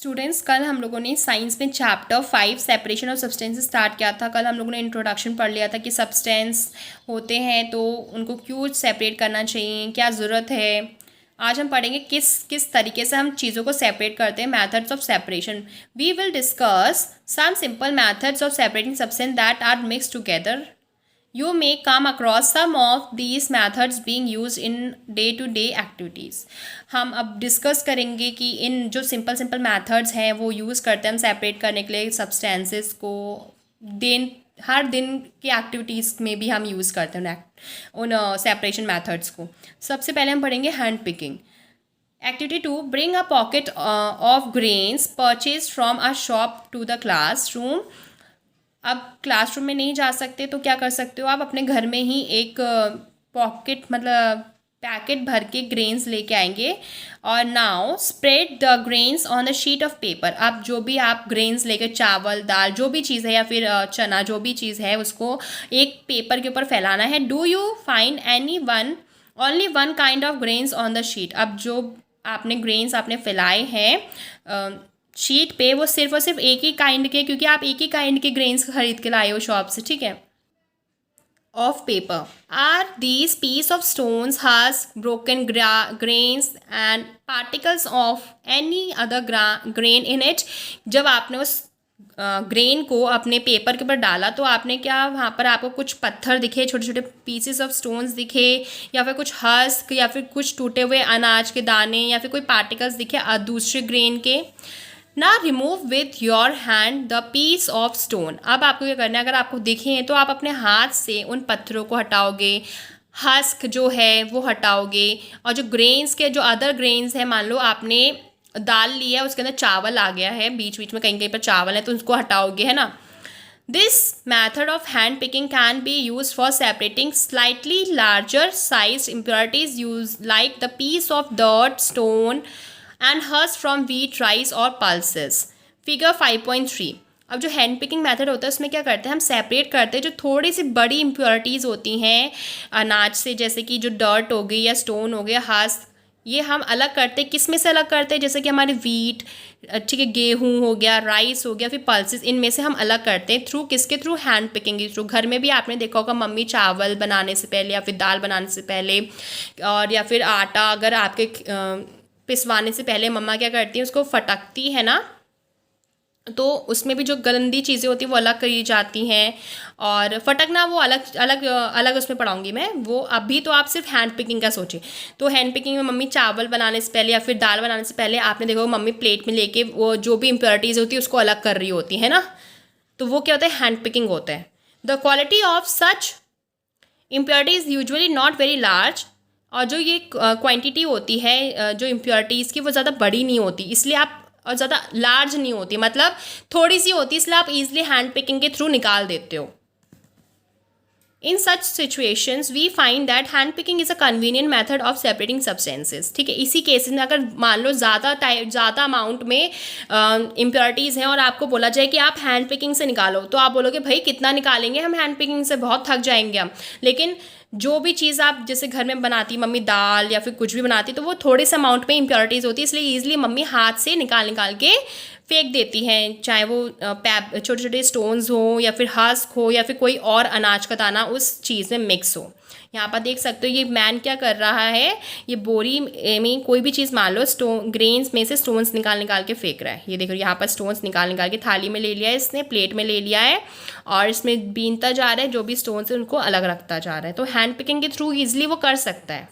Students, कल हम लोगों ने साइंस में chapter 5 separation of substances start किया था। कल हम लोगों ने इंट्रोडक्शन पढ़ लिया था कि सब्सटेंस होते हैं तो उनको क्यों सेपरेट करना चाहिए, क्या ज़रूरत है। आज हम पढ़ेंगे किस किस तरीके से हम चीज़ों को सेपरेट करते हैं, methods of separation. We will discuss some simple methods of separating substance that are mix together. You may come across some of these methods being used in day-to-day activities. हम अब डिस्कस करेंगे कि इन जो simple methods हैं वो use करते हैं हम सेपरेट करने के लिए सब्सटेंसेस को। हर दिन की एक्टिविटीज़ में भी हम यूज़ करते हैं उन सेपरेशन मेथड्स को। सबसे पहले हम पढ़ेंगे hand picking. Activity 2, bring a pocket of grains purchased from a shop to the classroom. अब क्लासरूम में नहीं जा सकते तो क्या कर सकते हो, आप अपने घर में ही एक पॉकेट मतलब पैकेट भर के ग्रेन्स लेके आएंगे। और now spread the grains on the sheet of paper. अब जो भी आप ग्रेन्स लेके, चावल दाल जो भी चीज़ है या फिर चना जो भी चीज़ है उसको एक पेपर के ऊपर फैलाना है। Do you find any one only one kind of grains on the sheet. अब जो आपने ग्रेन्स आपने फैलाए हैं शीट पे वो सिर्फ और सिर्फ एक ही काइंड के, क्योंकि आप एक ही काइंड के ग्रेन्स खरीद के लाए हो शॉप से, ठीक है, of paper. Are these piece of stones has broken grains and particles of any other grain in it. जब आपने उस ग्रेन को अपने पेपर के ऊपर डाला तो आपने क्या वहाँ पर आपको कुछ पत्थर दिखे, छोटे छोटे पीसेस ऑफ स्टोन्स दिखे, या फिर कुछ हस्क, या फिर कुछ टूटे हुए अनाज के दाने, या फिर कोई पार्टिकल्स दिखे दूसरे ग्रेन के। ना remove with your hand the piece of stone. अब आपको क्या करना है, अगर आपको दिखे तो आप अपने हाथ से उन पत्थरों को हटाओगे, हस्क जो है वो हटाओगे, और जो ग्रेन्स के जो अदर ग्रेन्स हैं, मान लो आपने दाल लिया उसके अंदर चावल आ गया है, बीच बीच में कहीं कहीं पर चावल है तो उसको हटाओगे, है ना। This method of hand picking can be use for separating slightly larger size impurities use like the piece of dirt, stone and हर्स फ्रॉम वीट, राइस और पल्सेस। फिगर 5.3। अब जो हैंड पिकिंग मेथड होता है उसमें क्या करते हैं, हम सेपरेट करते हैं जो थोड़ी सी बड़ी इम्प्योरिटीज़ होती हैं अनाज से, जैसे कि जो डर्ट हो गई या स्टोन हो गया, हर्स, ये हम अलग करते हैं। किस में से अलग करते हैं, जैसे कि हमारे वीट, ठीक है, गेहूँ हो गया, राइस हो गया, फिर पल्सेस, इनमें से हम अलग करते हैं थ्रू किसके थ्रू, हैंड पिकिंग के थ्रू। घर में भी आपने देखा होगा मम्मी चावल बनाने से पहले या फिर दाल बनाने से पहले, और या फिर आटा अगर आपके पिसवाने से पहले मम्मा क्या करती है, उसको फटकती है ना, तो उसमें भी जो गंदी चीज़ें होती हैं वो अलग करी जाती हैं। और फटकना वो अलग अलग अलग उसमें पढ़ाऊँगी मैं वो। अभी तो आप सिर्फ हैंड पिकिंग का सोचें। तो हैंड पिकिंग में मम्मी चावल बनाने से पहले या फिर दाल बनाने से पहले आपने देखो मम्मी प्लेट में लेके वो जो भी इम्प्योरिटीज़ होती है उसको अलग कर रही होती है ना, तो वो क्या होता है, हैंड पिकिंग होता है। The quality of such impurities usually not very large. और जो ये क्वांटिटी होती है जो इम्प्योरिटीज़ की वो ज़्यादा बड़ी नहीं होती, इसलिए आप, और ज़्यादा लार्ज नहीं होती, मतलब थोड़ी सी होती है, इसलिए आप इजीली हैंड पिकिंग के थ्रू निकाल देते हो। In such situations we find that hand picking is a convenient method of separating substances. ठीक है, इसी केसेस में अगर मान लो ज़्यादा अमाउंट में इम्प्योरिटीज़ हैं और आपको बोला जाए कि आप हैंड पिकिंग से निकालो, तो आप बोलोगे भाई कितना निकालेंगे हम हैंड पिकिंग से, बहुत थक जाएंगे हम। लेकिन जो भी चीज़ आप जैसे घर में बनाती मम्मी, दाल या फिर कुछ भी बनाती, तो वो थोड़े से अमाउंट में इम्प्योरिटीज़ होती है, इसलिए ईजिली मम्मी हाथ से निकाल के फेंक देती हैं, चाहे वो छोटे छोटे स्टोन्स हो या फिर हस्क हो या फिर कोई और अनाज का दाना उस चीज़ में मिक्स हो। यहाँ पर देख सकते हो ये मैन क्या कर रहा है, ये बोरी में कोई भी चीज़ मान लो ग्रेन्स में से स्टोन्स निकाल के फेंक रहा है। ये देखो यहाँ पर स्टोन्स निकाल के थाली में ले लिया है इसने, प्लेट में ले लिया है, और इसमें बीनता जा रहा है, जो भी स्टोन्स है उनको अलग रखता जा रहा है। तो हैंड पिकिंग के थ्रू ईजिली वो कर सकता है।